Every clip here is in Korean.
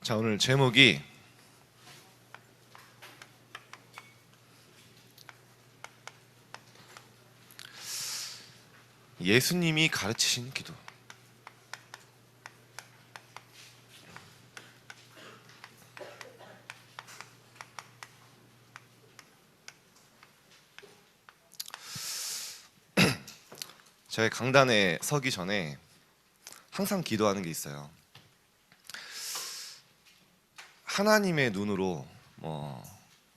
자, 오늘 제목이 예수님이 가르치신 기도. 저희 강단에 서기 전에 항상 기도하는 게 있어요. 하나님의 눈으로,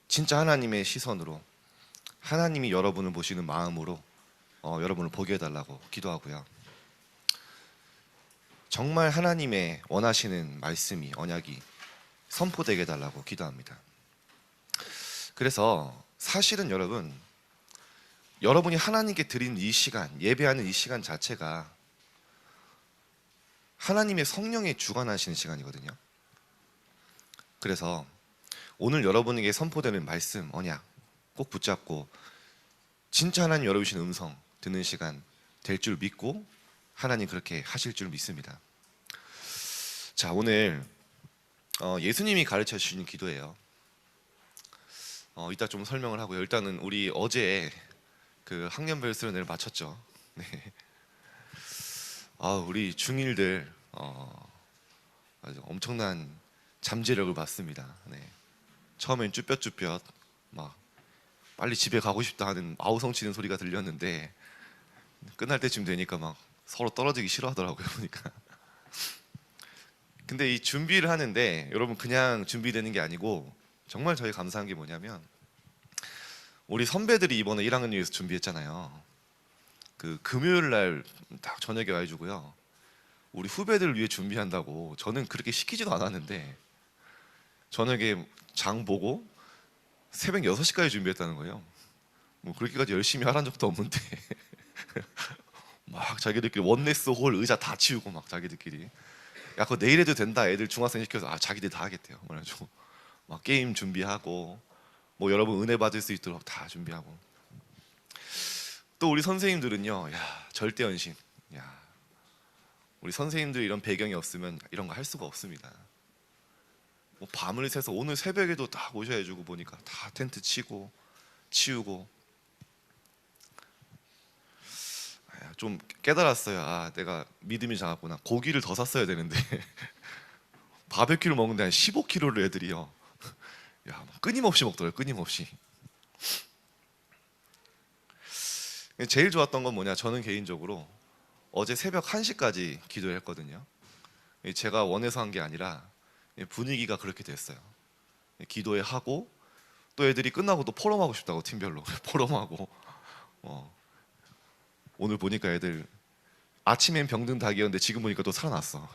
진짜 하나님의 시선으로, 하나님이 여러분을 보시는 마음으로 여러분을 보게 해달라고 기도하고요. 정말 하나님의 원하시는 말씀이, 언약이 선포되게 해달라고 기도합니다. 그래서 사실은 여러분이 하나님께 드린 이 시간, 예배하는 이 시간 자체가 하나님의 성령의 주관하시는 시간이거든요. 그래서 오늘 여러분에게 선포되는 말씀, 언약 꼭 붙잡고 진짜 하나님 열어주신 음성 듣는 시간 될 줄 믿고 하나님 그렇게 하실 줄 믿습니다. 자, 오늘 예수님이 가르쳐 주시는 기도예요. 이따 좀 설명을 하고요. 일단은 우리 어제 그 학년별 수련회를 마쳤죠. 네. 우리 중일들 아주 엄청난 잠재력을 봤습니다. 네. 처음엔 쭈뼛쭈뼛 막 빨리 집에 가고 싶다 하는 아우성 치는 소리가 들렸는데 끝날 때쯤 되니까 막 서로 떨어지기 싫어하더라고요, 보니까. 근데 이 준비를 하는데 여러분 그냥 준비되는 게 아니고 정말 저희 감사한 게 뭐냐면 우리 선배들이 이번에 1학년 위해서 준비했잖아요. 그 금요일 날 딱 저녁에 와주고요. 우리 후배들을 위해 준비한다고 저는 그렇게 시키지도 않았는데 저녁에 장 보고 새벽 6시까지 준비했다는 거예요. 뭐 그렇게까지 열심히 하란 적도 없는데 막 자기들끼리 원네스 홀 의자 다 치우고 막 자기들끼리 야 그거 내일 해도 된다. 애들 중학생 시켜서 자기들 다 하겠대요. 그래가지고 막 게임 준비하고 뭐 여러분 은혜 받을 수 있도록 다 준비하고 또 우리 선생님들은요, 야 절대연신, 야 우리 선생님들 이런 배경이 없으면 이런 거 할 수가 없습니다. 뭐 밤을 새서 오늘 새벽에도 딱 오셔야 해주고 보니까 다 텐트 치고 치우고 좀 깨달았어요. 내가 믿음이 작았구나. 고기를 더 샀어야 되는데 바베큐를 먹는데 한 15kg를 애들이요. 야 끊임없이 먹더라고요. 끊임없이. 제일 좋았던 건 뭐냐, 저는 개인적으로 어제 새벽 1시까지 기도를 했거든요. 제가 원해서 한 게 아니라 분위기가 그렇게 됐어요. 기도회 하고 또 애들이 끝나고 또 포럼하고 싶다고 팀별로 포럼하고 오늘 보니까 애들 아침엔 병든 닭이었는데 지금 보니까 또 살아났어.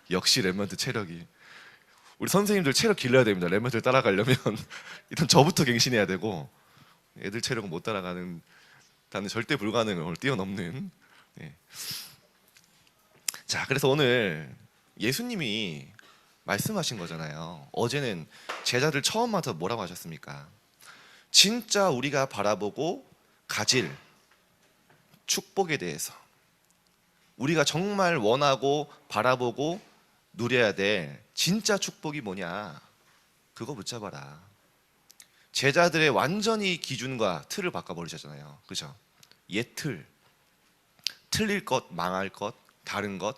역시 랩런트 체력이, 우리 선생님들 체력 길러야 됩니다. 랩런트를 따라가려면 일단 저부터 갱신해야 되고 애들 체력은 못 따라가는, 다는 절대 불가능을 뛰어넘는. 네. 자, 그래서 오늘 예수님이 말씀하신 거잖아요. 어제는 제자들 처음 만나서 뭐라고 하셨습니까? 진짜 우리가 바라보고 가질 축복에 대해서, 우리가 정말 원하고 바라보고 누려야 될 진짜 축복이 뭐냐, 그거 붙잡아라. 제자들의 완전히 기준과 틀을 바꿔버리셨잖아요. 그죠? 옛 틀, 틀릴 것, 망할 것, 다른 것,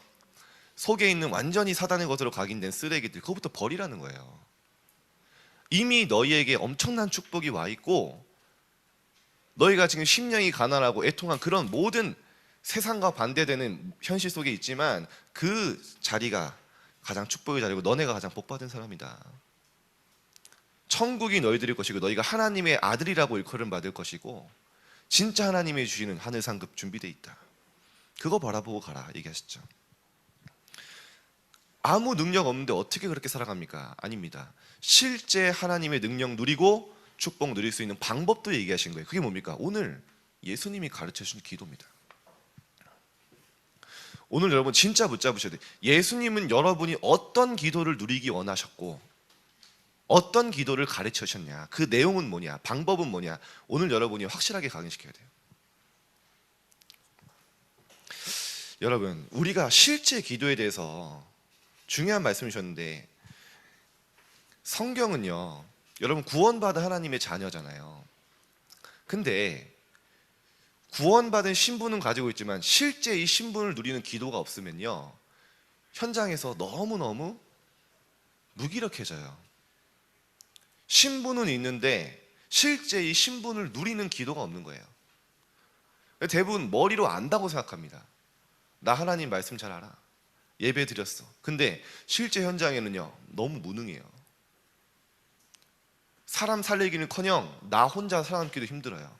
속에 있는 완전히 사단의 것으로 각인된 쓰레기들, 그거부터 버리라는 거예요. 이미 너희에게 엄청난 축복이 와 있고 너희가 지금 심령이 가난하고 애통한 그런 모든 세상과 반대되는 현실 속에 있지만 그 자리가 가장 축복의 자리고 너네가 가장 복받은 사람이다. 천국이 너희들일 것이고 너희가 하나님의 아들이라고 일컬음 받을 것이고 진짜 하나님이 주시는 하늘 상급 준비되어 있다. 그거 바라보고 가라 얘기하셨죠. 아무 능력 없는데 어떻게 그렇게 살아갑니까? 아닙니다. 실제 하나님의 능력 누리고 축복 누릴 수 있는 방법도 얘기하신 거예요. 그게 뭡니까? 오늘 예수님이 가르쳐 주신 기도입니다. 오늘 여러분 진짜 붙잡으셔야 돼요. 예수님은 여러분이 어떤 기도를 누리기 원하셨고 어떤 기도를 가르쳐 주셨냐, 그 내용은 뭐냐, 방법은 뭐냐, 오늘 여러분이 확실하게 각인시켜야 돼요. 여러분, 우리가 실제 기도에 대해서 중요한 말씀이셨는데, 성경은요, 여러분 구원받은 하나님의 자녀잖아요. 근데 구원받은 신분은 가지고 있지만 실제 이 신분을 누리는 기도가 없으면요, 현장에서 너무너무 무기력해져요. 신분은 있는데 실제 이 신분을 누리는 기도가 없는 거예요. 대부분 머리로 안다고 생각합니다. 나 하나님 말씀 잘 알아, 예배 드렸어. 근데 실제 현장에는요, 너무 무능해요. 사람 살리기는커녕 나 혼자 살아남기도 힘들어요.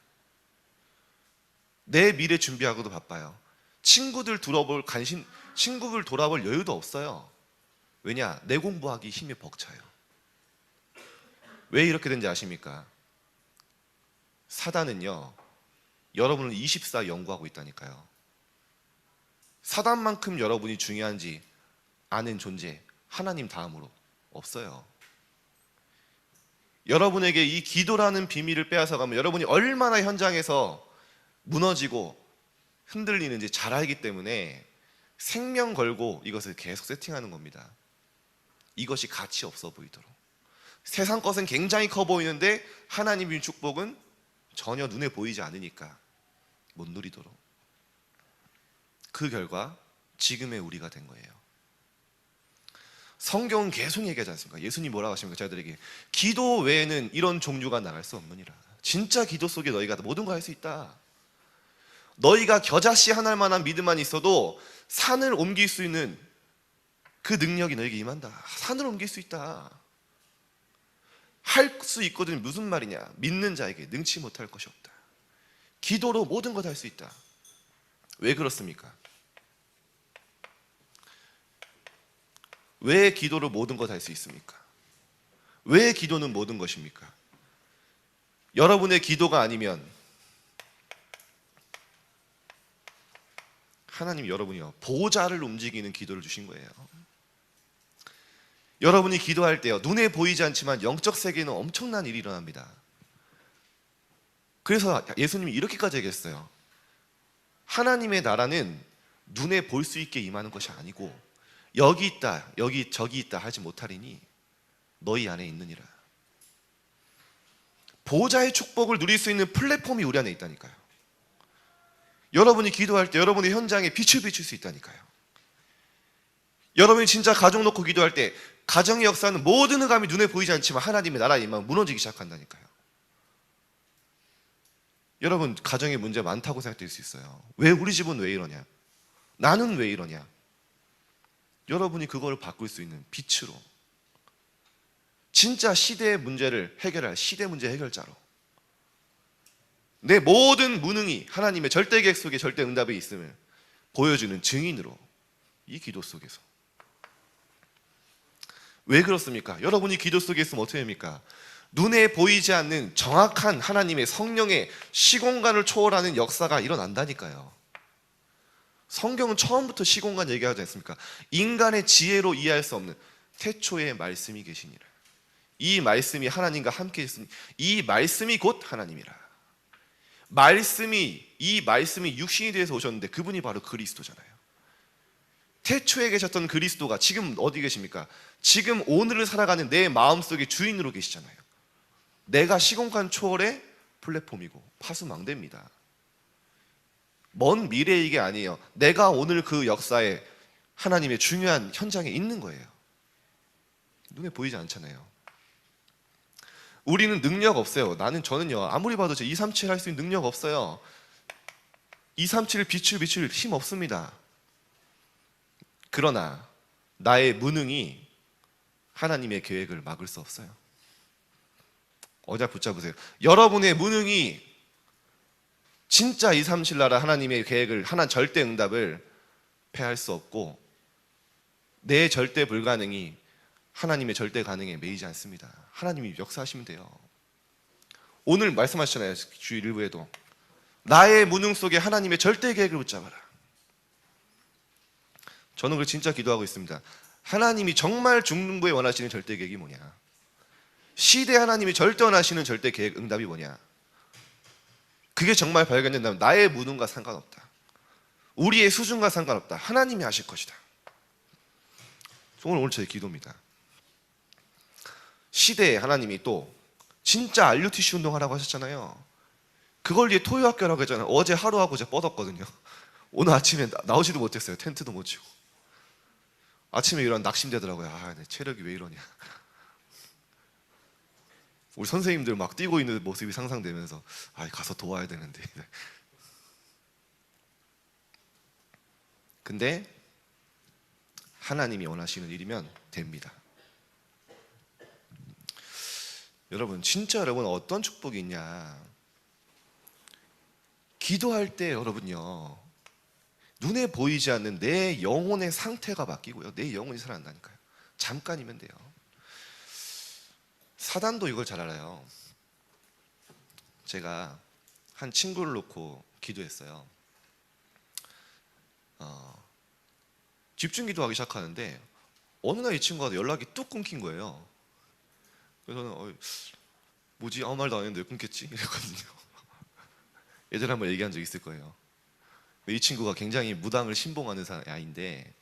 내 미래 준비하고도 바빠요. 친구들 돌아볼 여유도 없어요. 왜냐? 내 공부하기 힘이 벅차요. 왜 이렇게 된지 아십니까? 사단은요, 여러분을 24 연구하고 있다니까요. 사단만큼 여러분이 중요한지 아는 존재, 하나님 다음으로 없어요. 여러분에게 이 기도라는 비밀을 빼앗아가면 여러분이 얼마나 현장에서 무너지고 흔들리는지 잘 알기 때문에 생명 걸고 이것을 계속 세팅하는 겁니다. 이것이 가치 없어 보이도록. 세상 것은 굉장히 커 보이는데 하나님의 축복은 전혀 눈에 보이지 않으니까 못 누리도록. 그 결과 지금의 우리가 된 거예요. 성경은 계속 얘기하지 않습니까? 예수님 뭐라고 하십니까? 저희들에게 기도 외에는 이런 종류가 나갈 수 없느니라. 진짜 기도 속에 너희가 모든 걸 할 수 있다. 너희가 겨자씨 하나만한 믿음만 있어도 산을 옮길 수 있는 그 능력이 너에게 임한다. 산을 옮길 수 있다. 할 수 있거든. 무슨 말이냐? 믿는 자에게 능치 못할 것이 없다. 기도로 모든 것 할 수 있다. 왜 그렇습니까? 왜 기도로 모든 것 할 수 있습니까? 왜 기도는 모든 것입니까? 여러분의 기도가 아니면 하나님 여러분이요, 보좌를 움직이는 기도를 주신 거예요. 여러분이 기도할 때요, 눈에 보이지 않지만 영적 세계에는 엄청난 일이 일어납니다. 그래서 예수님이 이렇게까지 얘기했어요. 하나님의 나라는 눈에 볼 수 있게 임하는 것이 아니고 여기 있다, 여기 저기 있다 하지 못하리니 너희 안에 있느니라. 보좌의 축복을 누릴 수 있는 플랫폼이 우리 안에 있다니까요. 여러분이 기도할 때 여러분의 현장에 빛을 비출 수 있다니까요. 여러분이 진짜 가정 놓고 기도할 때 가정의 역사는 모든 흑암이 눈에 보이지 않지만 하나님의 나라에 임하면 무너지기 시작한다니까요. 여러분 가정에 문제 많다고 생각될 수 있어요. 왜 우리 집은 왜 이러냐? 나는 왜 이러냐? 여러분이 그거를 바꿀 수 있는 빛으로, 진짜 시대의 문제를 해결할 시대 문제 해결자로, 내 모든 무능이 하나님의 절대 계획 속에 절대 응답에 있음을 보여주는 증인으로, 이 기도 속에서. 왜 그렇습니까? 여러분이 기도 속에 있으면 어떻게 됩니까? 눈에 보이지 않는 정확한 하나님의 성령의 시공간을 초월하는 역사가 일어난다니까요. 성경은 처음부터 시공간 얘기하지 않습니까? 인간의 지혜로 이해할 수 없는 태초에 말씀이 계시니라. 이 말씀이 하나님과 함께 있으니 이 말씀이 곧 하나님이라. 이 말씀이 육신이 되어서 오셨는데 그분이 바로 그리스도잖아요. 태초에 계셨던 그리스도가 지금 어디 계십니까? 지금 오늘을 살아가는 내 마음속의 주인으로 계시잖아요. 내가 시공간 초월의 플랫폼이고 파수망대입니다. 먼 미래의 이게 아니에요. 내가 오늘 그 역사에 하나님의 중요한 현장에 있는 거예요. 눈에 보이지 않잖아요. 우리는 능력 없어요. 저는요, 아무리 봐도 237 할 수 있는 능력 없어요. 237을 비출 힘 없습니다. 그러나 나의 무능이 하나님의 계획을 막을 수 없어요. 어자 붙잡으세요. 여러분의 무능이 진짜 237 나라 하나님의 계획을, 하나 절대 응답을 패할 수 없고, 내 절대 불가능이 하나님의 절대 가능에 매이지 않습니다. 하나님이 역사하시면 돼요. 오늘 말씀하셨잖아요. 주 일부에도 나의 무능 속에 하나님의 절대 계획을 붙잡아라. 저는 그걸 진짜 기도하고 있습니다. 하나님이 정말 중등부에 원하시는 절대 계획이 뭐냐? 시대 하나님이 절대 원하시는 절대 계획 응답이 뭐냐? 그게 정말 발견된다면 나의 무능과 상관없다. 우리의 수준과 상관없다. 하나님이 하실 것이다. 오늘 저의 기도입니다. 시대에 하나님이 또 진짜 RUTC 운동하라고 하셨잖아요. 그걸 위해 토요학교라고 했잖아요. 어제 하루하고 제가 뻗었거든요. 오늘 아침에 나오지도 못했어요. 텐트도 못 치고. 아침에 일어나 낙심되더라고요. 내 체력이 왜 이러냐. 우리 선생님들 막 뛰고 있는 모습이 상상되면서 가서 도와야 되는데. 근데 하나님이 원하시는 일이면 됩니다. 여러분, 진짜 여러분 어떤 축복이 있냐? 기도할 때 여러분요, 눈에 보이지 않는 내 영혼의 상태가 바뀌고요, 내 영혼이 살아난다니까요. 잠깐이면 돼요. 사단도 이걸 잘 알아요. 제가 한 친구를 놓고 기도했어요. 집중 기도하기 시작하는데 어느 날 이 친구가 연락이 뚝 끊긴 거예요. 그래서 저는 뭐지, 아무 말도 안 했는데 왜 끊겼지? 이랬거든요. 예전에 한번 얘기한 적 있을 거예요. 이 친구가 굉장히 무당을 신봉하는 아이인데,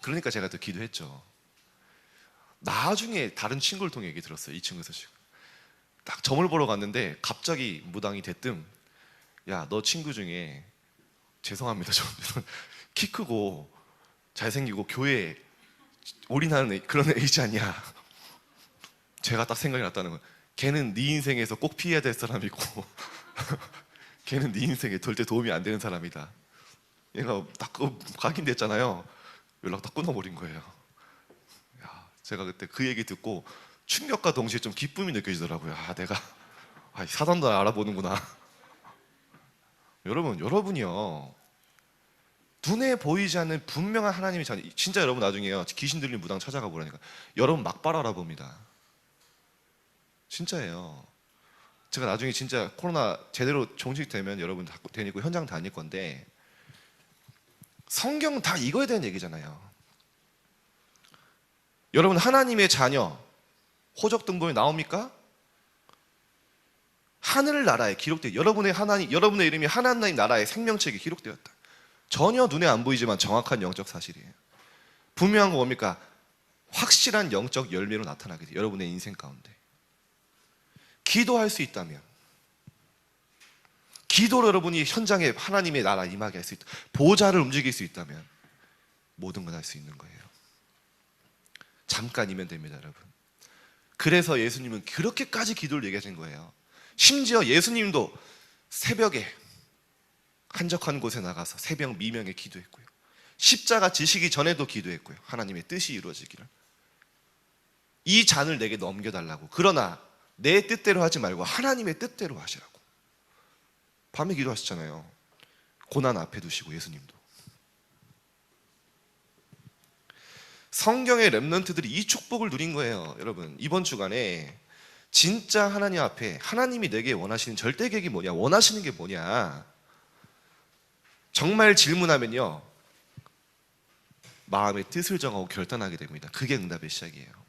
그러니까 제가 또 기도했죠. 나중에 다른 친구를 통해 얘기 들었어요. 이 친구 소식. 딱 점을 보러 갔는데 갑자기 무당이 대뜸, 야, 너 친구 중에 죄송합니다, 좀 키 크고 잘생기고 교회에 올인하는 그런 애 있지 않냐. 제가 딱 생각이 났다는 거예요. 걔는 네 인생에서 꼭 피해야 될 사람이고 걔는 네 인생에 절대 도움이 안 되는 사람이다. 얘가 딱 각인됐잖아요. 연락 딱 끊어버린 거예요. 야, 제가 그때 그 얘기 듣고 충격과 동시에 좀 기쁨이 느껴지더라고요. 내가 사단도 알아보는구나. 여러분이요, 눈에 보이지 않는 분명한 하나님의 자녀, 진짜 여러분 나중에요, 귀신 들린 무당 찾아가 보라니까 여러분 막바로 알아봅니다. 진짜예요. 제가 나중에 진짜 코로나 제대로 종식되면 여러분 데리고 현장 다닐 건데, 성경은 다 이거에 대한 얘기잖아요. 여러분, 하나님의 자녀 호적 등본에 나옵니까? 하늘나라에 기록되어, 여러분의 이름이 하나님 나라의 생명책에 기록되었다. 전혀 눈에 안 보이지만 정확한 영적 사실이에요. 분명한 거 뭡니까? 확실한 영적 열매로 나타나게 돼요. 여러분의 인생 가운데. 기도할 수 있다면, 기도로 여러분이 현장에 하나님의 나라 임하게 할 수 있다, 보좌를 움직일 수 있다면 모든 걸 할 수 있는 거예요. 잠깐이면 됩니다, 여러분. 그래서 예수님은 그렇게까지 기도를 얘기하신 거예요. 심지어 예수님도 새벽에 한적한 곳에 나가서 새벽 미명에 기도했고요, 십자가 지시기 전에도 기도했고요. 하나님의 뜻이 이루어지기를, 이 잔을 내게 넘겨달라고. 그러나 내 뜻대로 하지 말고 하나님의 뜻대로 하시라고. 밤에 기도하셨잖아요. 고난 앞에 두시고. 예수님도. 성경의 렘넌트들이 이 축복을 누린 거예요. 여러분, 이번 주간에 진짜 하나님 앞에 하나님이 내게 원하시는 절대 계획이 뭐냐, 원하시는 게 뭐냐, 정말 질문하면요, 마음의 뜻을 정하고 결단하게 됩니다. 그게 응답의 시작이에요.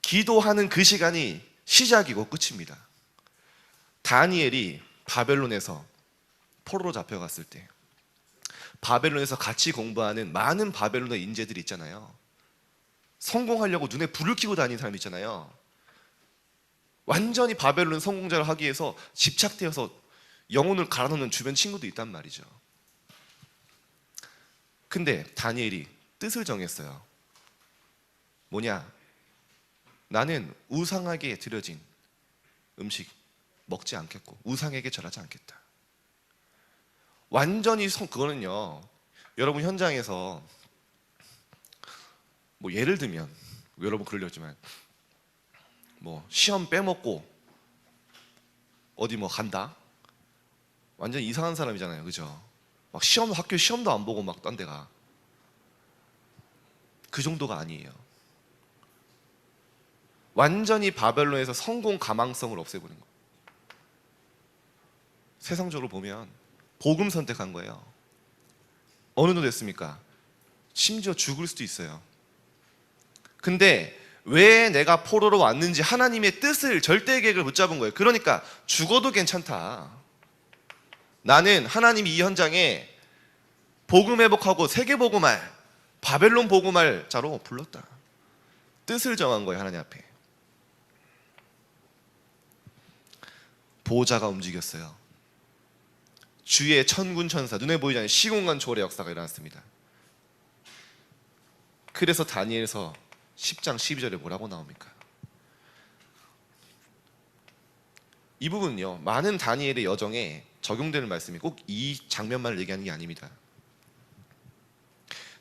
기도하는 그 시간이 시작이고 끝입니다. 다니엘이 바벨론에서 포로로 잡혀갔을 때, 바벨론에서 같이 공부하는 많은 바벨론의 인재들이 있잖아요. 성공하려고 눈에 불을 켜고 다니는 사람 있잖아요. 완전히 바벨론 성공자를 하기 위해서 집착되어서 영혼을 갈아넣는 주변 친구도 있단 말이죠. 근데 다니엘이 뜻을 정했어요. 뭐냐? 나는 우상에게 드려진 음식 먹지 않겠고 우상에게 절하지 않겠다. 완전히 그거는요, 여러분 현장에서 뭐 예를 들면, 여러분 그러려지만 뭐 시험 빼먹고 어디 뭐 간다? 완전 이상한 사람이잖아요, 그죠? 막 학교 시험도 안 보고 막 딴 데 가. 그 정도가 아니에요. 완전히 바벨론에서 성공 가망성을 없애버린 거예요. 세상적으로 보면 복음 선택한 거예요. 어느 정도 됐습니까? 심지어 죽을 수도 있어요. 근데 왜 내가 포로로 왔는지 하나님의 뜻을, 절대 계획을 붙잡은 거예요. 그러니까 죽어도 괜찮다. 나는 하나님이 이 현장에 복음 회복하고 세계 복음할 바벨론 보고말 자로 불렀다. 뜻을 정한 거예요. 하나님 앞에. 보호자가 움직였어요. 주의 천군 천사, 눈에 보이지 않는 시공간 초월의 역사가 일어났습니다. 그래서 다니엘서 10장 12절에 뭐라고 나옵니까? 이 부분은요, 많은 다니엘의 여정에 적용되는 말씀이 꼭 이 장면만을 얘기하는 게 아닙니다.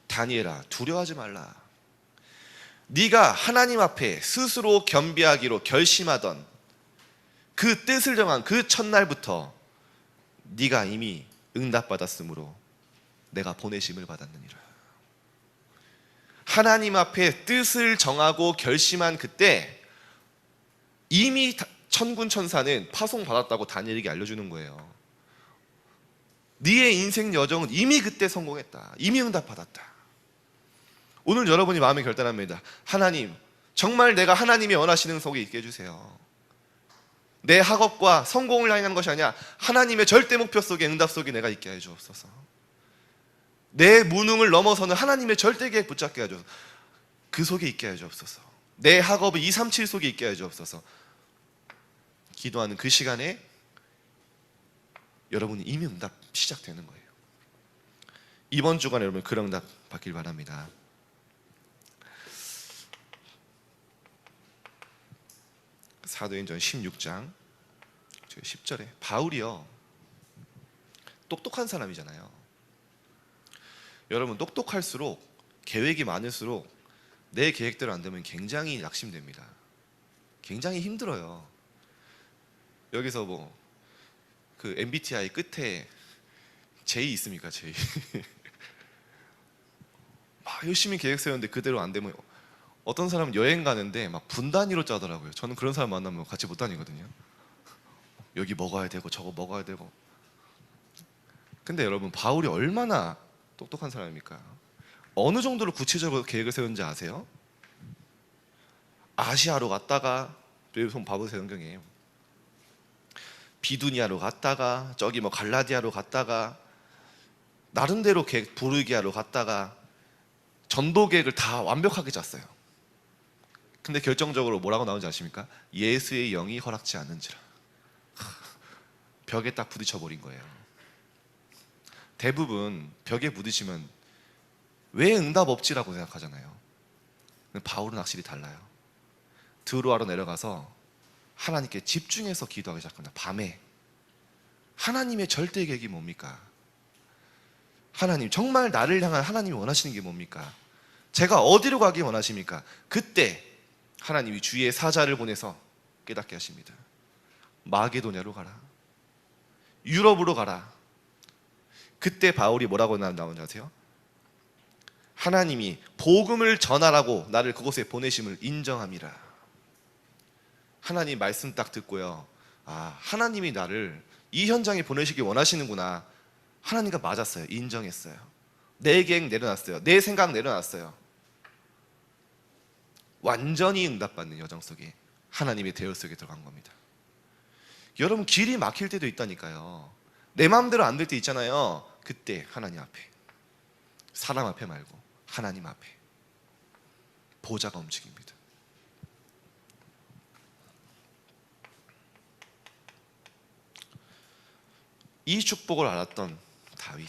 다니엘아, 두려워하지 말라. 네가 하나님 앞에 스스로 겸비하기로 결심하던 그 뜻을 정한 그 첫날부터 네가 이미 응답받았으므로 내가 보내심을 받았느니라. 하나님 앞에 뜻을 정하고 결심한 그때 이미 천군 천사는 파송받았다고 다니엘에게 알려주는 거예요. 네의 인생 여정은 이미 그때 성공했다. 이미 응답받았다. 오늘 여러분이 마음에 결단합니다. 하나님, 정말 내가 하나님이 원하시는 속에 있게 해주세요. 내 학업과 성공을 향한 것이 아니라 하나님의 절대 목표 속에, 응답 속에 내가 있게 해주옵소서. 내 무능을 넘어서는 하나님의 절대 계획 붙잡게 해주옵소서. 그 속에 있게 해주옵소서. 내 학업의 237 속에 있게 해주옵소서. 기도하는 그 시간에 여러분이 이미 응답 시작되는 거예요. 이번 주간에 여러분 그런 응답 받길 바랍니다. 사도행전 16장 10절에 바울이요, 똑똑한 사람이잖아요. 여러분, 똑똑할수록, 계획이 많을수록 내 계획대로 안 되면 굉장히 낙심됩니다. 굉장히 힘들어요. 여기서 뭐 그 MBTI 끝에 J 있습니까? J. 막 열심히 계획 세웠는데 그대로 안 되면, 어떤 사람은 여행 가는데 막 분 단위로 짜더라고요. 저는 그런 사람 만나면 같이 못 다니거든요. 여기 먹어야 되고 저거 먹어야 되고. 근데 여러분, 바울이 얼마나 똑똑한 사람입니까? 어느 정도로 구체적으로 계획을 세웠는지 아세요? 아시아로 갔다가, 손 봐보세요, 성경에. 비두니아로 갔다가, 저기 뭐 갈라디아로 갔다가, 나름대로 계획, 부르기아로 갔다가 전도 계획을 다 완벽하게 짰어요. 근데 결정적으로 뭐라고 나오는지 아십니까? 예수의 영이 허락지 않는지라. 벽에 딱 부딪혀 버린 거예요. 대부분 벽에 부딪히면 왜 응답 없지라고 생각하잖아요. 근데 바울은 확실히 달라요. 드로아로 내려가서 하나님께 집중해서 기도하기 시작합니다. 밤에. 하나님의 절대 계획이 뭡니까? 하나님, 정말 나를 향한 하나님이 원하시는 게 뭡니까? 제가 어디로 가기 원하십니까? 그때 하나님이 주의 사자를 보내서 깨닫게 하십니다. 마게도냐로 가라. 유럽으로 가라. 그때 바울이 뭐라고 나오는지 아세요? 하나님이 복음을 전하라고 나를 그곳에 보내심을 인정함이라. 하나님 말씀 딱 듣고요, 아, 하나님이 나를 이 현장에 보내시기 원하시는구나. 하나님과 맞았어요. 인정했어요. 내 계획 내려놨어요. 내 생각 내려놨어요. 완전히 응답받는 여정 속에 하나님의 대열 속에 들어간 겁니다. 여러분, 길이 막힐 때도 있다니까요. 내 마음대로 안 될 때 있잖아요. 그때 하나님 앞에, 사람 앞에 말고 하나님 앞에 보좌가 움직입니다. 이 축복을 알았던 다윗,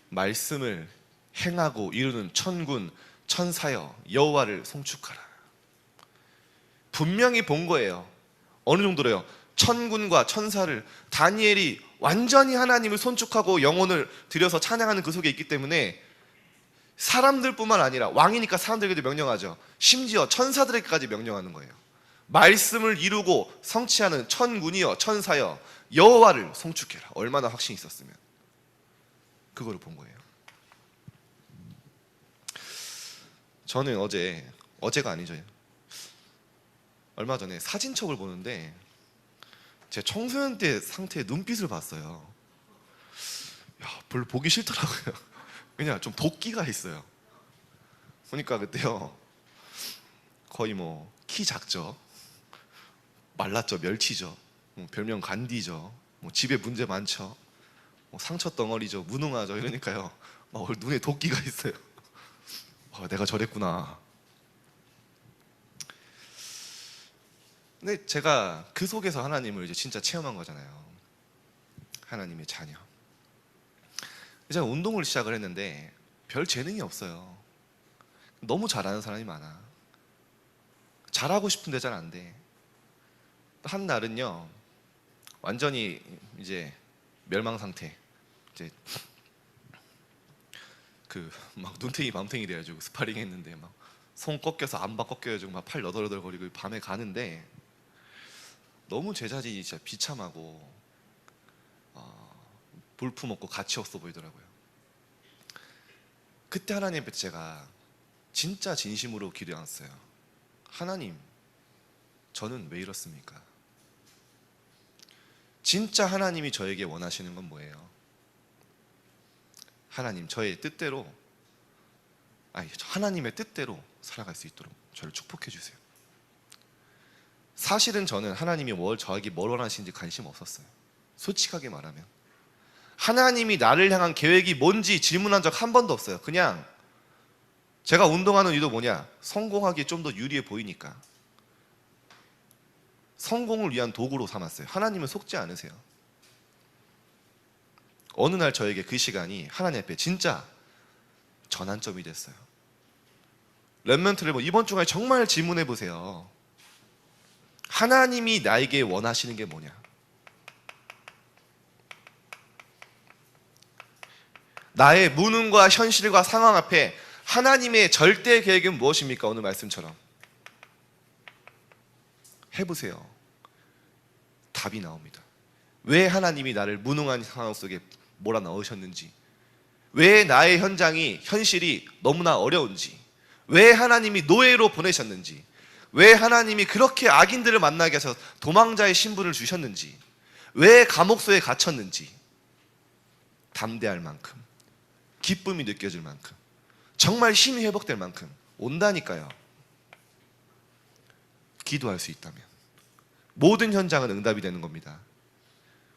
말씀을 행하고 이루는 천군 천사여 여호와를 송축하라. 분명히 본 거예요. 어느 정도로요? 천군과 천사를, 다니엘이 완전히 하나님을 손축하고 영혼을 들여서 찬양하는 그 속에 있기 때문에 사람들뿐만 아니라, 왕이니까 사람들에게도 명령하죠. 심지어 천사들에게까지 명령하는 거예요. 말씀을 이루고 성취하는 천군이여 천사여 여호와를 송축해라. 얼마나 확신이 있었으면. 그거를 본 거예요. 저는 어제가 아니죠, 얼마 전에 사진첩을 보는데 제 청소년 때 상태의 눈빛을 봤어요. 야, 별로 보기 싫더라고요. 왜냐, 좀 도끼가 있어요. 보니까 그때요, 거의 뭐 키 작죠, 말랐죠, 멸치죠, 별명 간디죠, 뭐 집에 문제 많죠, 뭐 상처 덩어리죠, 무능하죠. 이러니까요, 막 눈에 도끼가 있어요. 내가 저랬구나. 근데 제가 그 속에서 하나님을 이제 진짜 체험한 거잖아요. 하나님의 자녀. 제가 운동을 시작을 했는데 별 재능이 없어요. 너무 잘하는 사람이 많아. 잘하고 싶은데 잘 안 돼. 한 날은요, 완전히 이제 멸망 상태. 이제 그 막 눈탱이 밤탱이 돼가지고 스파링 했는데 막 손 꺾여서 안바 꺾여가지고 막 팔 너덜너덜거리고 밤에 가는데 너무 제자들이 진짜 비참하고 볼품없고 가치 없어 보이더라고요. 그때 하나님 앞에 제가 진짜 진심으로 기도했어요. 하나님, 저는 왜 이렇습니까? 진짜 하나님이 저에게 원하시는 건 뭐예요? 하나님, 저의 뜻대로, 하나님의 뜻대로 살아갈 수 있도록 저를 축복해 주세요. 사실은 저는 하나님이 저에게 뭘 원하시는지 관심 없었어요. 솔직하게 말하면 하나님이 나를 향한 계획이 뭔지 질문한 적 한 번도 없어요. 그냥 제가 운동하는 이유도 뭐냐? 성공하기에 좀 더 유리해 보이니까. 성공을 위한 도구로 삼았어요. 하나님은 속지 않으세요. 어느 날 저에게 그 시간이 하나님 앞에 진짜 전환점이 됐어요. 렘넌트를 이번 주간에 정말 질문해 보세요. 하나님이 나에게 원하시는 게 뭐냐? 나의 무능과 현실과 상황 앞에 하나님의 절대 계획은 무엇입니까? 오늘 말씀처럼 해보세요. 답이 나옵니다. 왜 하나님이 나를 무능한 상황 속에 몰아넣으셨는지, 왜 나의 현실이 너무나 어려운지, 왜 하나님이 노예로 보내셨는지, 왜 하나님이 그렇게 악인들을 만나게 해서 도망자의 신분을 주셨는지, 왜 감옥소에 갇혔는지 담대할 만큼, 기쁨이 느껴질 만큼, 정말 힘이 회복될 만큼 온다니까요. 기도할 수 있다면 모든 현장은 응답이 되는 겁니다.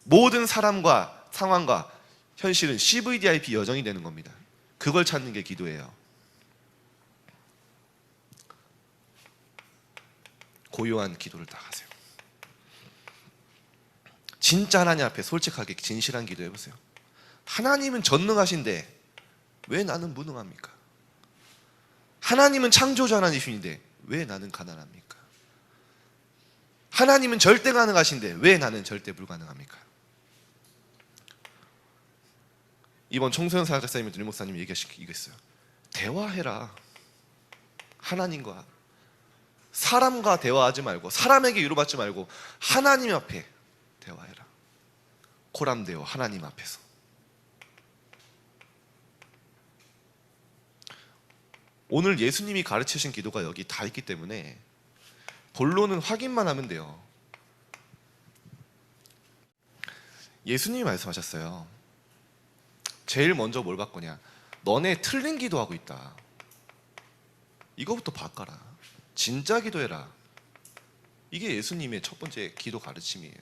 모든 사람과 상황과 현실은 CVDIP 여정이 되는 겁니다. 그걸 찾는 게 기도예요. 고요한 기도를 다 하세요. 진짜 하나님 앞에 솔직하게 진실한 기도 해보세요. 하나님은 전능하신데 왜 나는 무능합니까? 하나님은 창조주 하나님이신데 왜 나는 가난합니까? 하나님은 절대 가능하신데 왜 나는 절대 불가능합니까? 이번 청소년 사역자님이 누리 목사님이 얘기했어요. 대화해라. 하나님과, 사람과 대화하지 말고, 사람에게 위로받지 말고 하나님 앞에 대화해라. 코람데오, 하나님 앞에서. 오늘 예수님이 가르치신 기도가 여기 다 있기 때문에 본론은 확인만 하면 돼요. 예수님이 말씀하셨어요. 제일 먼저 뭘 바꾸냐? 너네 틀린 기도하고 있다. 이거부터 바꿔라. 진짜 기도해라. 이게 예수님의 첫 번째 기도 가르침이에요.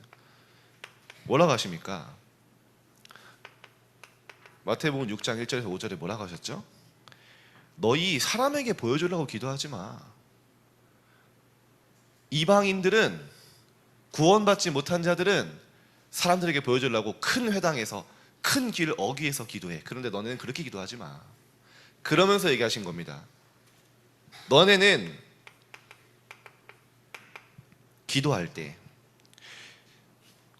뭐라고 하십니까? 마태복음 6장 1절에서 5절에 뭐라고 하셨죠? 너희 사람에게 보여주려고 기도하지 마. 이방인들은, 구원받지 못한 자들은 사람들에게 보여주려고 큰 회당에서 큰 길 어귀에서 기도해. 그런데 너네는 그렇게 기도하지 마. 그러면서 얘기하신 겁니다. 너네는 기도할 때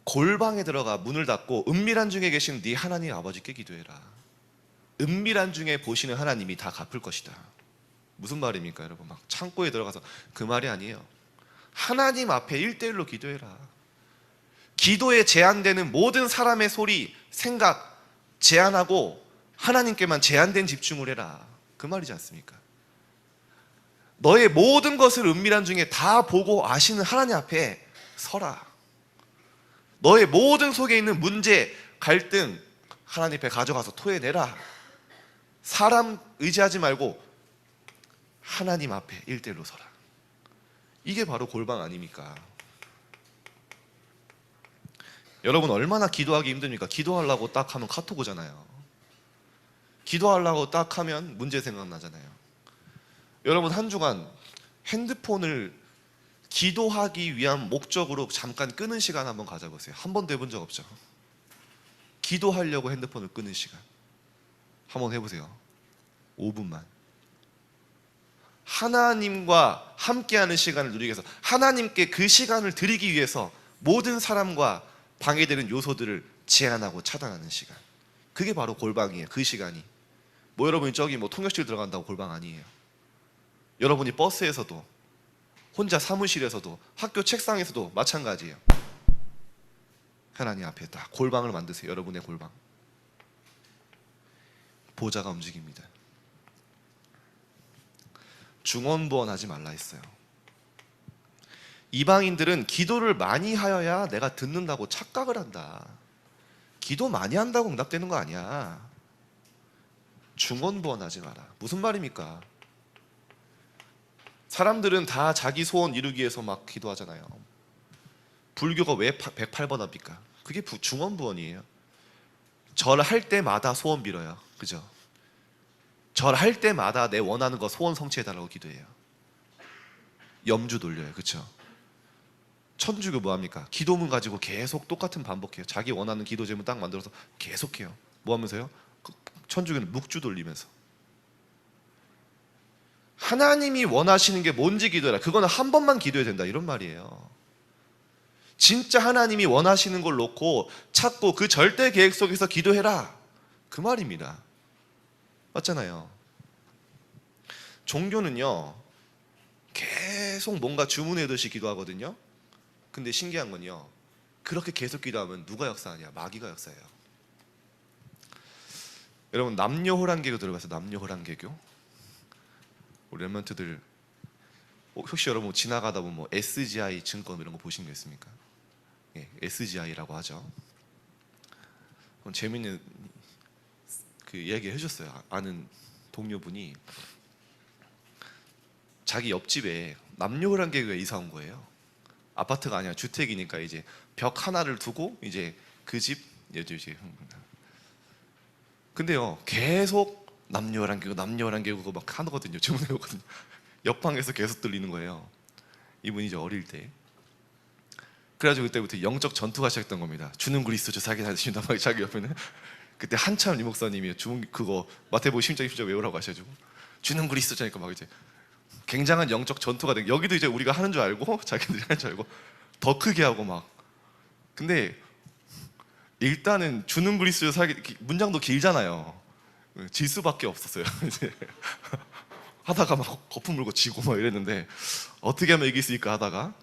골방에 들어가 문을 닫고 은밀한 중에 계신 네 하나님 아버지께 기도해라. 은밀한 중에 보시는 하나님이 다 갚을 것이다. 무슨 말입니까 여러분? 막 창고에 들어가서 그 말이 아니에요. 하나님 앞에 1대1로 기도해라. 기도에 제한되는 모든 사람의 소리, 생각 제한하고 하나님께만 제한된 집중을 해라. 그 말이지 않습니까? 너의 모든 것을 은밀한 중에 다 보고 아시는 하나님 앞에 서라. 너의 모든 속에 있는 문제, 갈등 하나님 앞에 가져가서 토해내라. 사람 의지하지 말고 하나님 앞에 1대1로 서라. 이게 바로 골방 아닙니까? 여러분 얼마나 기도하기 힘듭니까? 기도하려고 딱 하면 카톡 오잖아요. 기도하려고 딱 하면 문제 생각나잖아요. 여러분 한 주간 핸드폰을 기도하기 위한 목적으로 잠깐 끄는 시간 한번 가져보세요. 한 번도 해본 적 없죠? 기도하려고 핸드폰을 끄는 시간 한번 해보세요. 5분만. 하나님과 함께하는 시간을 누리기 위해서, 하나님께 그 시간을 드리기 위해서 모든 사람과 방해되는 요소들을 제한하고 차단하는 시간. 그게 바로 골방이에요. 그 시간이. 뭐 여러분이 저기 뭐 통역실 들어간다고 골방 아니에요. 여러분이 버스에서도, 혼자 사무실에서도, 학교 책상에서도 마찬가지예요. 하나님 앞에 딱 골방을 만드세요. 여러분의 골방. 보좌가 움직입니다. 중언부언하지 말라 했어요. 이방인들은 기도를 많이 하여야 내가 듣는다고 착각을 한다. 기도 많이 한다고 응답되는 거 아니야. 중언부언하지 마라. 무슨 말입니까? 사람들은 다 자기 소원 이루기 위해서 막 기도하잖아요. 불교가 왜 108번 합니까? 그게 중언부언이에요. 절할 때마다 소원 빌어요. 그죠? 절할 때마다 내 원하는 거 소원 성취해달라고 기도해요. 염주 돌려요. 그렇죠? 천주교 뭐합니까? 기도문 가지고 계속 똑같은 반복해요. 자기 원하는 기도 제문 딱 만들어서 계속해요. 뭐 하면서요? 천주교는 묵주 돌리면서. 하나님이 원하시는 게 뭔지 기도해라. 그거는 한 번만 기도해야 된다. 이런 말이에요. 진짜 하나님이 원하시는 걸 놓고 찾고 그 절대 계획 속에서 기도해라. 그 말입니다. 맞잖아요. 종교는요, 계속 뭔가 주문하듯이 기도하거든요. 근데 신기한 건요, 그렇게 계속 기도하면 누가 역사하냐? 마귀가 역사해요. 여러분 남녀호란개교 들어봤어요? 남녀호란개교? 우리 랩런트들 혹시 여러분 지나가다 보면 뭐 SGI 증권 이런 거 보신 거 있습니까? 예, SGI라고 하죠. 재밌는 그 얘기 해줬어요. 아는 동료분이 자기 옆집에 남녀호란개교에 이사 온 거예요. 아파트가 아니라 주택이니까 이제 벽 하나를 두고 이제 그 집 이제 근데요 계속 남녀호란개교 막 하거든요. 주문해 오거든요. 옆방에서 계속 들리는 거예요. 이분이 이제 어릴 때. 그래가지고 그때부터 영적 전투가 시작했던 겁니다. 주는 그리스도 사기 하신다 막 자기 옆에는. 그때 한참 이 목사님이 그거 마태복음 16장 외우라고 하셔가지고 주는 그리스도니까 막 이제 굉장한 영적 전투가 된. 여기도 이제 우리가 하는 줄 알고 자기들이 하는 줄 알고 더 크게 하고 막. 근데 일단은 주는 그리스도 사기 문장도 길잖아요. 질 수밖에 없었어요. 이제 하다가 막 거품 물고 지고 막 이랬는데 어떻게 하면 이길 수 있을까 하다가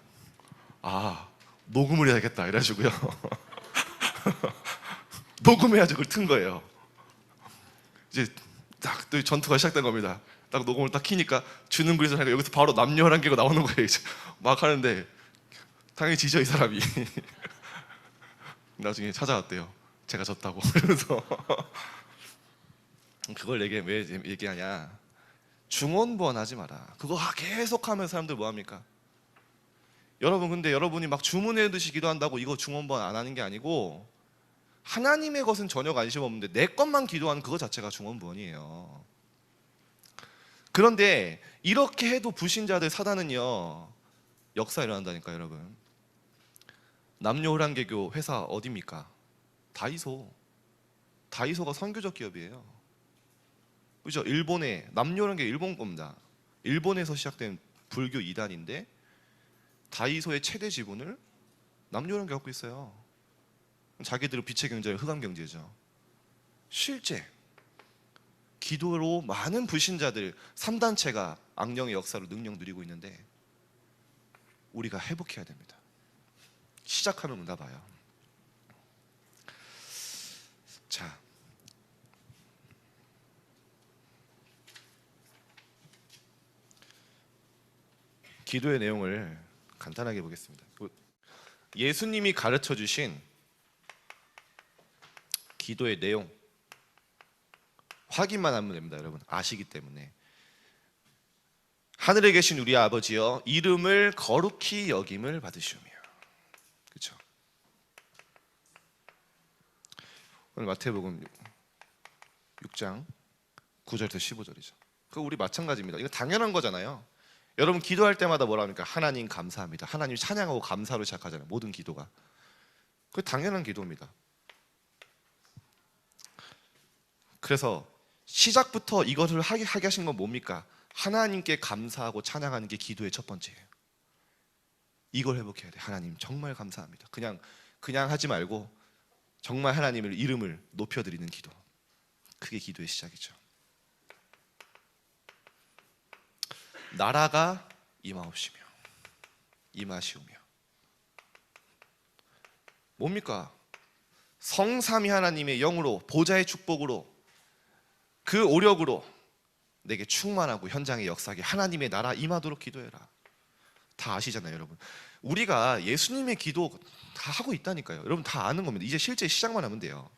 녹음을 해야겠다 이래가지고요. 녹음해가지고 그걸 튼 거예요. 이제 딱 또 전투가 시작된 겁니다. 딱 녹음을 딱 키니까 주는 그리스도 하니까 여기서 바로 남녀호란개가 나오는 거예요. 이제 막 하는데 당연히 지죠 이 사람이. 나중에 찾아왔대요. 제가 졌다고. 그래서 그걸 왜 얘기하냐? 중언부언하지 마라. 그거 계속하면 사람들 뭐 합니까? 여러분 근데 여러분이 막 주문해듯이 기도한다고 이거 중언부언 안 하는 게 아니고 하나님의 것은 전혀 관심 없는데 내 것만 기도하는 그거 자체가 중언부언이에요. 그런데 이렇게 해도 불신자들 사단은요 역사 일어난다니까. 여러분 남녀호란개교 회사 어디입니까? 다이소가 선교적 기업이에요. 그죠? 일본의 남녀호란개 일본 겁니다. 일본에서 시작된 불교 이단인데 다이소의 최대 지분을 남녀호란개 갖고 있어요. 자기들은 빛의 경제를 흑암 경제죠. 실제 기도로 많은 불신자들 3단체가 악령의 역사로 능력 누리고 있는데 우리가 회복해야 됩니다. 시작하면 오나 봐요. 자, 기도의 내용을 간단하게 보겠습니다. 예수님이 가르쳐 주신 기도의 내용 확인만 하면 됩니다. 여러분 아시기 때문에. 하늘에 계신 우리 아버지여 이름을 거룩히 여김을 받으시오며. 그렇죠? 오늘 마태복음 6장 9절부터 15절이죠. 그 우리 마찬가지입니다. 이거 당연한 거잖아요. 여러분 기도할 때마다 뭐라 합니까? 하나님 감사합니다. 하나님 찬양하고 감사로 시작하잖아요. 모든 기도가. 그 당연한 기도입니다. 그래서 시작부터 이것을 하게 하신 건 뭡니까? 하나님께 감사하고 찬양하는 게 기도의 첫 번째예요. 이걸 회복해야 돼. 하나님 정말 감사합니다. 그냥 하지 말고 정말 하나님의 이름을 높여드리는 기도. 그게 기도의 시작이죠. 나라가 임하옵시며 임하시오며. 뭡니까? 성삼위 하나님의 영으로 보좌의 축복으로 그 오력으로 내게 충만하고 현장에 역사하게 하나님의 나라 임하도록 기도해라. 다 아시잖아요, 여러분. 우리가 예수님의 기도 다 하고 있다니까요. 여러분 다 아는 겁니다. 이제 실제 시작만 하면 돼요.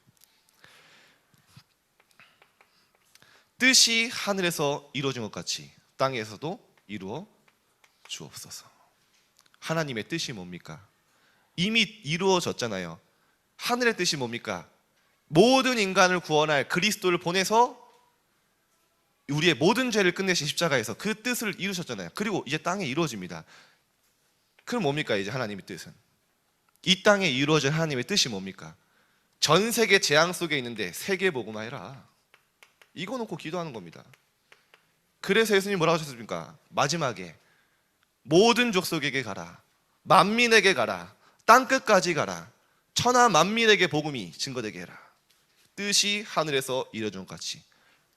뜻이 하늘에서 이루어진 것 같이 땅에서도 이루어 주옵소서. 하나님의 뜻이 뭡니까? 이미 이루어졌잖아요. 하늘의 뜻이 뭡니까? 모든 인간을 구원할 그리스도를 보내서 우리의 모든 죄를 끝내신 십자가에서 그 뜻을 이루셨잖아요. 그리고 이제 땅에 이루어집니다. 그럼 뭡니까? 이제 하나님의 뜻은 이 땅에 이루어진 하나님의 뜻이 뭡니까? 전 세계 재앙 속에 있는데 세계 복음화 해라. 이거 놓고 기도하는 겁니다. 그래서 예수님 뭐라고 하셨습니까? 마지막에 모든 족속에게 가라, 만민에게 가라, 땅끝까지 가라, 천하 만민에게 복음이 증거되게 해라. 뜻이 하늘에서 이루어진 것 같이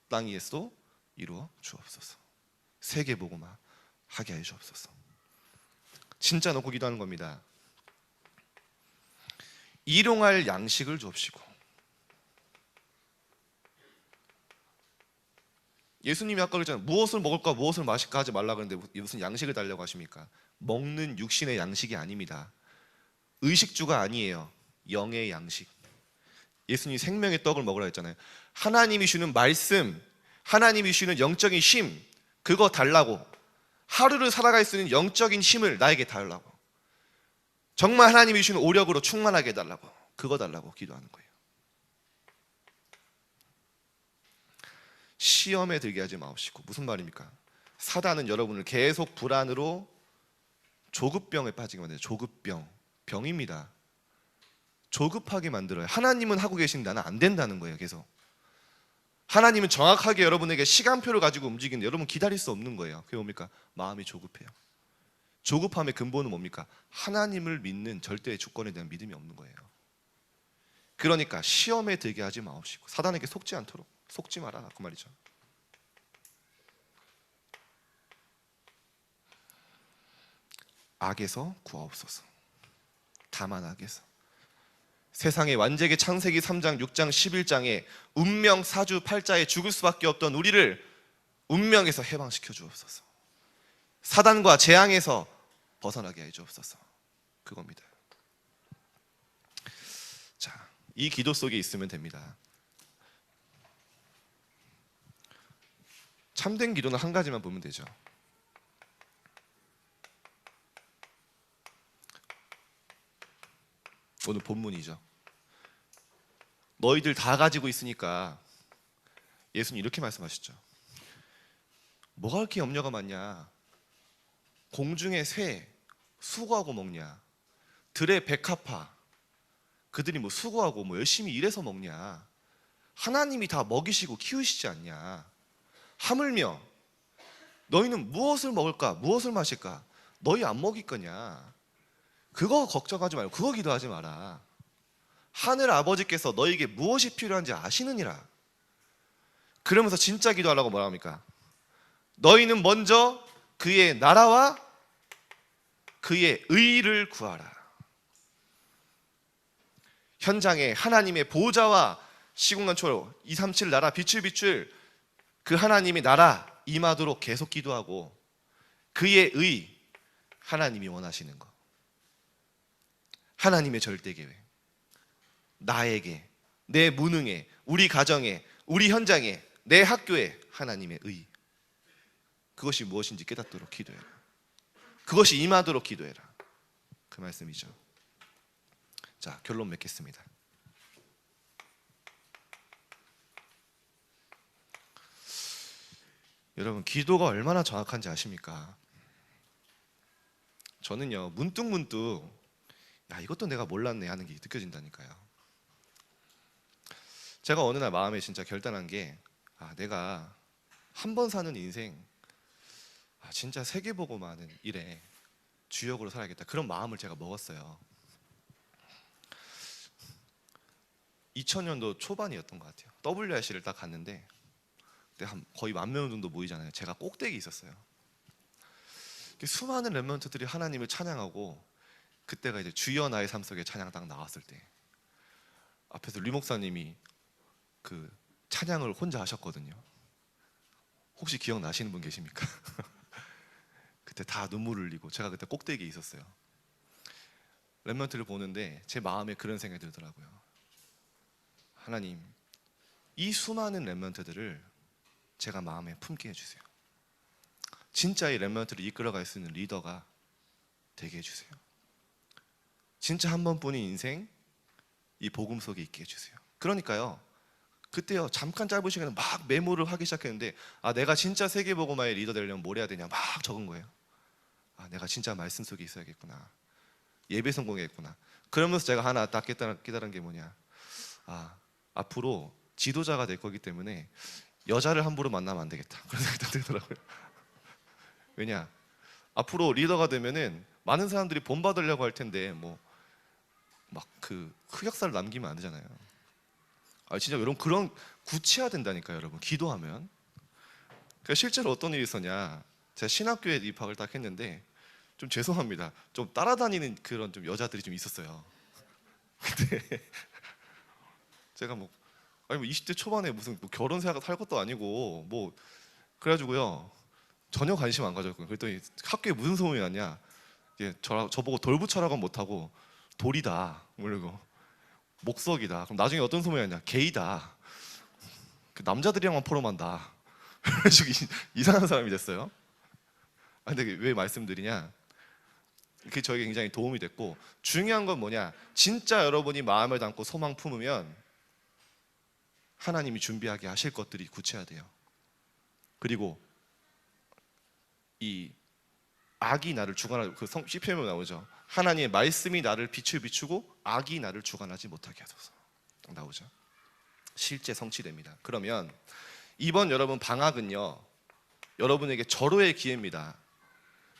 땅 위에서도 이루어 주옵소서. 세계 복음화 하게 해 주옵소서. 진짜 놓고 기도하는 겁니다. 일용할 양식을 주옵시고. 예수님이 아까 그랬잖아요. 무엇을 먹을까 무엇을 마실까 하지 말라 그랬는데 무슨 양식을 달라고 하십니까? 먹는 육신의 양식이 아닙니다. 의식주가 아니에요. 영의 양식. 예수님이 생명의 떡을 먹으라 했잖아요. 하나님이 주는 말씀, 하나님이 주는 영적인 쉼, 그거 달라고. 하루를 살아갈 수 있는 영적인 힘을 나에게 달라고. 정말 하나님이 주시는 오력으로 충만하게 해달라고. 그거 달라고 기도하는 거예요. 시험에 들게 하지 마옵시고. 무슨 말입니까? 사단은 여러분을 계속 불안으로 조급병에 빠지게 만들어요. 조급병. 병입니다. 조급하게 만들어요. 하나님은 하고 계신데 나는 안 된다는 거예요. 계속 하나님은 정확하게 여러분에게 시간표를 가지고 움직이는데 여러분 기다릴 수 없는 거예요. 그게 뭡니까? 마음이 조급해요. 조급함의 근본은 뭡니까? 하나님을 믿는 절대의 주권에 대한 믿음이 없는 거예요. 그러니까 시험에 들게 하지 마옵시고 사단에게 속지 않도록. 속지 마라 그 말이죠. 악에서 구하옵소서. 다만 악에서. 세상의 완제기 창세기 3장 6장 11장에 운명 사주 팔자에 죽을 수밖에 없던 우리를 운명에서 해방시켜 주옵소서. 사단과 재앙에서 벗어나게 해 주옵소서. 그겁니다. 자, 이 기도 속에 있으면 됩니다. 참된 기도는 한 가지만 보면 되죠. 오늘 본문이죠. 너희들 다 가지고 있으니까 예수님 이렇게 말씀하셨죠. 뭐가 그렇게 염려가 많냐? 공중의 새 수고하고 먹냐? 들의 백합화 그들이 뭐 수고하고 뭐 열심히 일해서 먹냐? 하나님이 다 먹이시고 키우시지 않냐? 하물며 너희는 무엇을 먹을까? 무엇을 마실까? 너희 안 먹일 거냐? 그거 걱정하지 말고 그거 기도하지 마라. 하늘 아버지께서 너희에게 무엇이 필요한지 아시느니라. 그러면서 진짜 기도하라고 뭐라 합니까? 너희는 먼저 그의 나라와 그의 의를 구하라. 현장에 하나님의 보좌와 시공간초로 237 나라 비출 그 하나님의 나라 임하도록 계속 기도하고 그의 의 하나님이 원하시는 것 하나님의 절대 계획 나에게 내 무능에 우리 가정에 우리 현장에 내 학교에 하나님의 의 그것이 무엇인지 깨닫도록 기도해라. 그것이 임하도록 기도해라. 그 말씀이죠. 자, 결론 맺겠습니다. 여러분, 기도가 얼마나 정확한지 아십니까? 저는요, 문득문득 야, 이것도 내가 몰랐네 하는 게 느껴진다니까요. 제가 어느 날 마음에 진짜 결단한 게, 내가 한 번 사는 인생, 진짜 세계보고만 하는 일에 주역으로 살아야겠다, 그런 마음을 제가 먹었어요. 2000년도 초반이었던 것 같아요. WRC를 딱 갔는데 그때 거의 10,000명 정도 모이잖아요. 제가 꼭대기에 있었어요. 수많은 렘넌트들이 하나님을 찬양하고, 그때가 이제 주여 나의 삶 속에 찬양 딱 나왔을 때 앞에서 류 목사님이 그 찬양을 혼자 하셨거든요. 혹시 기억나시는 분 계십니까? 그때 다 눈물을 흘리고 제가 그때 꼭대기에 있었어요. 렘넌트를 보는데 제 마음에 그런 생각이 들더라고요. 하나님, 이 수많은 렘넌트들을 제가 마음에 품게 해주세요. 진짜 이 렘넌트를 이끌어갈 수 있는 리더가 되게 해주세요. 진짜 한 번뿐인 인생 이 복음 속에 있게 해주세요. 그러니까요, 그때요, 잠깐 짧은 시간에 막 메모를 하기 시작했는데, 내가 진짜 세계복음화의 리더 되려면 뭘 해야 되냐 막 적은 거예요. 내가 진짜 말씀 속에 있어야겠구나, 예배 성공했구나. 그러면서 제가 하나 딱 깨달은 게 뭐냐, 앞으로 지도자가 될 거기 때문에 여자를 함부로 만나면 안 되겠다, 그런 생각이 딱 들더라고요. 왜냐, 앞으로 리더가 되면은 많은 사람들이 본받으려고 할 텐데 뭐 막 그 흑역사를 남기면 안 되잖아요. 진짜 여러분, 그런 구체화된다니까요, 여러분, 기도하면. 그러니까 실제로 어떤 일이 있었냐, 제가 신학교에 입학을 딱 했는데, 좀 죄송합니다, 좀 따라다니는 그런 좀 여자들이 좀 있었어요. 근데 제가 뭐 20대 초반에 무슨 뭐 결혼 생각 할 것도 아니고 뭐 그래가지고요, 전혀 관심 안 가졌고요. 그랬더니 학교에 무슨 소문이 났냐, 저보고 돌부처라고 못하고 돌이다, 그리고 목석이다. 그럼 나중에 어떤 소문이 났냐, 게이다, 그 남자들이랑만 포럼한다. 그래가지고 이상한 사람이 됐어요. 근데 왜 말씀드리냐, 그게 저에게 굉장히 도움이 됐고, 중요한 건 뭐냐, 진짜 여러분이 마음을 담고 소망 품으면 하나님이 준비하게 하실 것들이 구체화돼요. 그리고 이 악이 나를 주관하고, 그 시편에 나오죠. 하나님의 말씀이 나를 빛을 비추고 악이 나를 주관하지 못하게 하소서, 나오죠. 실제 성취됩니다. 그러면 이번 여러분 방학은요, 여러분에게 절호의 기회입니다.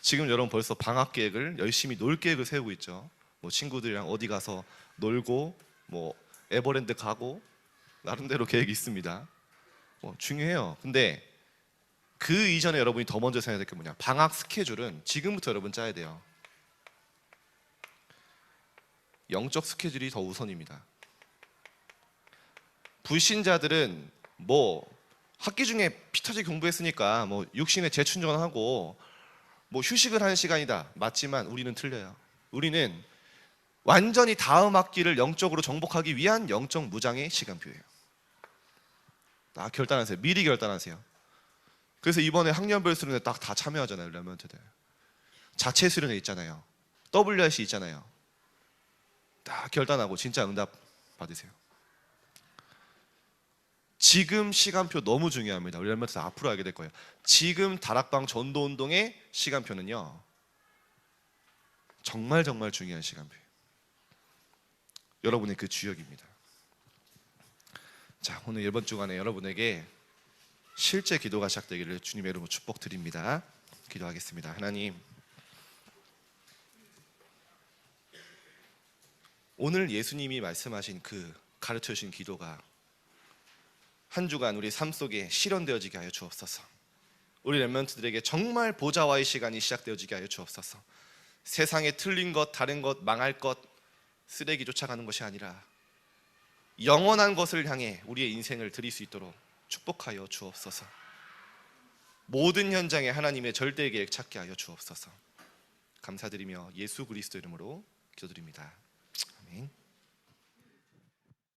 지금 여러분 벌써 방학 계획을, 열심히 놀 계획을 세우고 있죠. 뭐 친구들이랑 어디 가서 놀고, 뭐 에버랜드 가고, 나름대로 계획이 있습니다. 중요해요. 근데 그 이전에 여러분이 더 먼저 생각해야 될 게 뭐냐, 방학 스케줄은 지금부터 여러분 짜야 돼요. 영적 스케줄이 더 우선입니다. 불신자들은 뭐 학기 중에 피터지 공부했으니까 뭐 육신에 재충전하고 뭐 휴식을 하는 시간이다, 맞지만 우리는 틀려요. 우리는 완전히 다음 학기를 영적으로 정복하기 위한 영적 무장의 시간표예요. 결단하세요. 미리 결단하세요. 그래서 이번에 학년별 수련회 딱 다 참여하잖아요, 렘넌트들. 자체 수련회 있잖아요, WRC 있잖아요. 딱 결단하고 진짜 응답 받으세요. 지금 시간표 너무 중요합니다. 우리 렘넌트들 앞으로 알게 될 거예요. 지금 다락방 전도운동의 시간표는요, 정말 정말 중요한 시간표예요. 여러분의 그 주역입니다. 자, 오늘 이번 주간에 여러분에게 실제 기도가 시작되기를 주님의 이름으로 축복드립니다. 기도하겠습니다. 하나님, 오늘 예수님이 말씀하신 그 가르쳐 주신 기도가 한 주간 우리 삶 속에 실현되어지게 하여 주옵소서. 우리 렘넌트들에게 정말 보좌와의 시간이 시작되어지게 하여 주옵소서. 세상에 틀린 것, 다른 것, 망할 것, 쓰레기 쫓아가는 것이 아니라 영원한 것을 향해 우리의 인생을 드릴 수 있도록 축복하여 주옵소서. 모든 현장에 하나님의 절대 계획 찾게 하여 주옵소서. 감사드리며 예수 그리스도 이름으로 기도드립니다. 아멘.